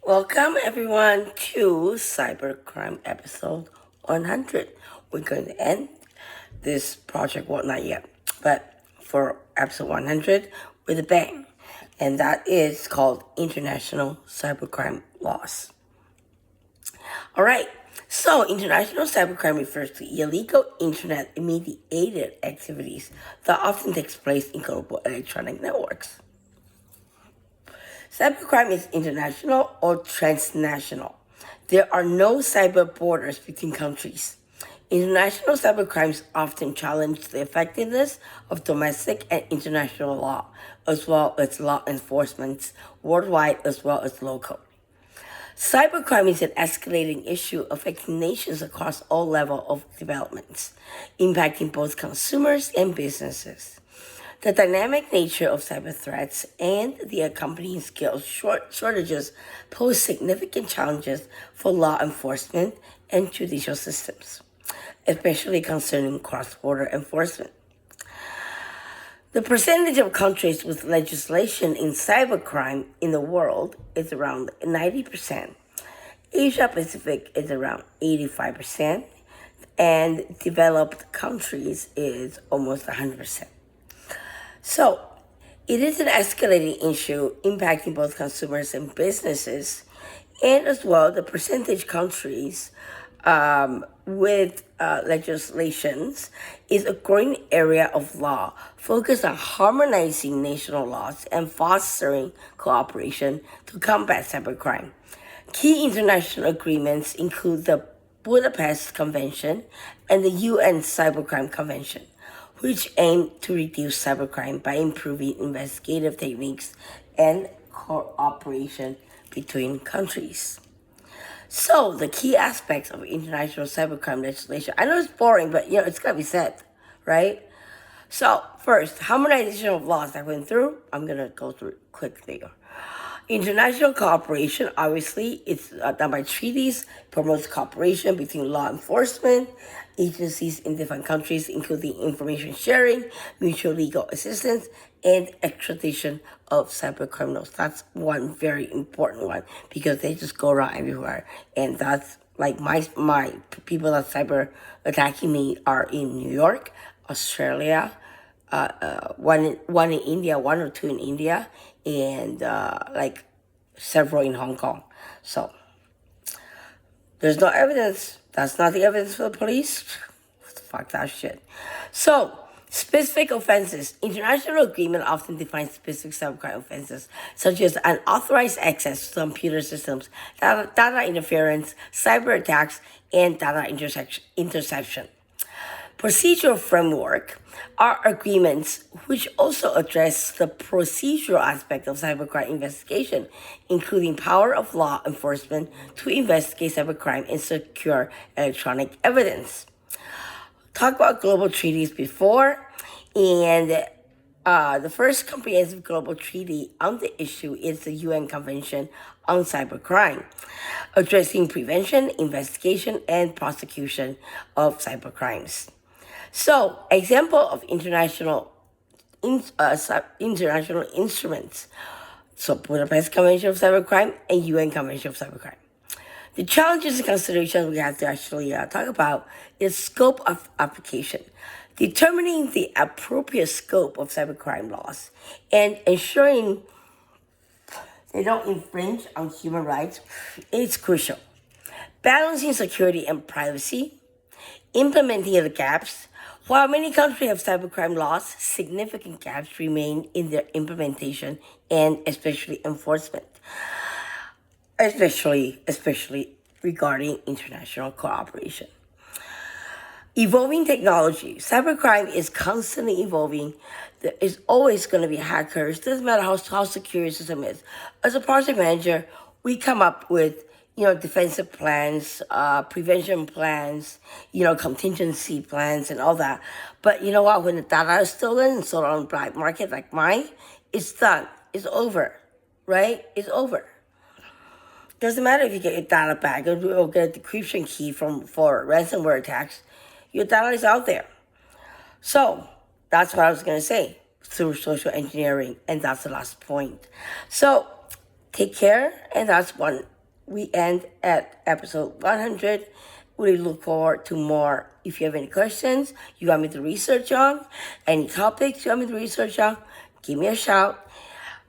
Welcome everyone to Cybercrime episode 100. We're going to end this project, well, not yet, but for episode 100 with a bang. And that is called International Cybercrime Laws. All right. So, international cybercrime refers to illegal internet-mediated activities that often takes place in global electronic networks. Cybercrime is international or transnational. There are no cyber borders between countries. International cybercrimes often challenge the effectiveness of domestic and international law, as well as law enforcement worldwide as well as local. Cybercrime is an escalating issue affecting nations across all levels of developments, impacting both consumers and businesses. The dynamic nature of cyber threats and the accompanying skills shortages pose significant challenges for law enforcement and judicial systems, especially concerning cross-border enforcement. The percentage of countries with legislation in cybercrime in the world is around 90%. Asia Pacific is around 85%, and developed countries is almost 100%. So, it is an escalating issue impacting both consumers and businesses, and as well the percentage countries with legislations is a growing area of law focused on harmonizing national laws and fostering cooperation to combat cybercrime. Key international agreements include the Budapest Convention and the UN Cybercrime Convention, which aim to reduce cybercrime by improving investigative techniques and cooperation between countries. So, the key aspects of international cybercrime legislation. I know it's boring, but it's got to be said, right? So, first, harmonization of laws I went through. I'm going to go through it quickly. International cooperation, obviously, it's done by treaties, promotes cooperation between law enforcement agencies in different countries, including information sharing, mutual legal assistance, and extradition of cyber criminals. That's one very important one because they just go around everywhere. And that's like my people that cyber attacking me are in New York, Australia, one in India, one or two in India, and like several in Hong Kong. So there's no evidence. That's not the evidence for the police. Fuck that shit. So, specific offenses. International agreement often defines specific cybercrime offenses, such as unauthorized access to computer systems, data interference, cyber attacks, and data interception. Procedural framework are agreements which also address the procedural aspect of cybercrime investigation, including power of law enforcement to investigate cybercrime and secure electronic evidence. Talk about global treaties before, and the first comprehensive global treaty on the issue is the UN Convention on Cybercrime, addressing prevention, investigation, and prosecution of cybercrimes. So, example of international instruments. So, Budapest Convention of Cybercrime and UN Convention of Cybercrime. The challenges and considerations we have to actually talk about is scope of application, determining the appropriate scope of cybercrime laws, and ensuring they don't infringe on human rights is crucial. Balancing security and privacy, implementing the gaps. While many countries have cybercrime laws, significant gaps remain in their implementation and especially enforcement, especially regarding international cooperation. Evolving technology. Cybercrime is constantly evolving. There is always going to be hackers. Doesn't matter how secure your system is. As a project manager, we come up with defensive plans, prevention plans, contingency plans and all that. But you know what? When the data is stolen and sold on the black market like mine, it's done. It's over, right? It's over. Doesn't matter if you get your data back or get a decryption key for ransomware attacks. Your data is out there. So that's what I was going to say through social engineering. And that's the last point. So take care. And that's one we end at episode 100. We look forward to more. If you have any questions you want me to research on, any topics you want me to research on, give me a shout.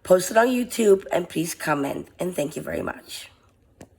Post it on YouTube, and please comment. And thank you very much.